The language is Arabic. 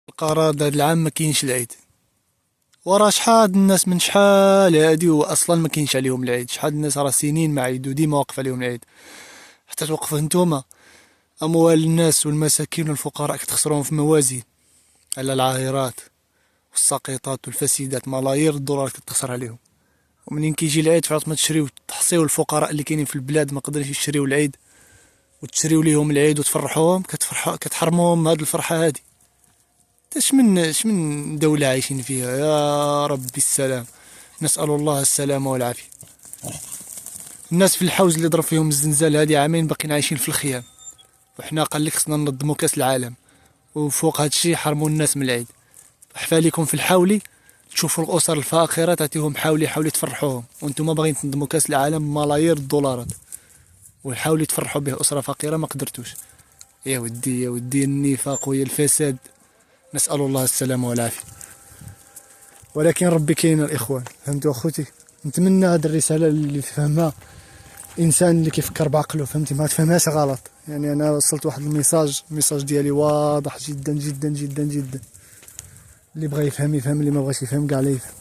القرار دا هاد العام ما كاينش العيد. وراه شحال الناس من شحال هادي واصلا ما كاينش عليهم العيد. شحال الناس راه سنين ما عيدوا ديما واقف عليهم العيد. حتى توقفوا نتوما اموال الناس والمساكين والفقراء كتخسروهم في موازين على العاهرات والساقطات والفاسدات. ملايير الدولار كتخسر عليهم. ومنين كيجي العيد فعرفت ما تشريو تحصيو الفقراء اللي كاينين في البلاد ما قدرش يشريو العيد وتشريو ليهم العيد وتفرحوهم كتحرموهم هاد الفرحة هادي. اش من دولة عايشين فيها يا ربي السلام. نسأل الله السلامة والعافية. الناس في الحوز اللي ضرب فيهم الزلزال هادي عامين باقيين عايشين في الخيام، وحنا قال لك خصنا ننظموا كاس العالم وفوق هادشي حرموا الناس من العيد. حفاليكم في الحاولي تشوفوا الاسر الفقيره تعطيهم حاولي حاولي تفرحوهم، وانتم باغيين تنظموا كاس العالم بملايير الدولارات وحاولي تفرحوا به اسره فقيره ما قدرتوش. يا ودي يا ودي النفاق ويا الفساد. نسأل الله السلامة والعافية. ولكن ربي كاين الإخوان، فهمتوا أخوتي؟ نتمنى هاد الرسالة اللي تفهمها إنسان اللي كيفكر بعقله، فهمتي؟ ما تفهمهاش غلط. يعني أنا وصلت واحد الميساج ديالي واضح جدا جدا جدا جدا. اللي بغى يفهم يفهم، اللي ما بغاش يفهم كاع لا يفهم.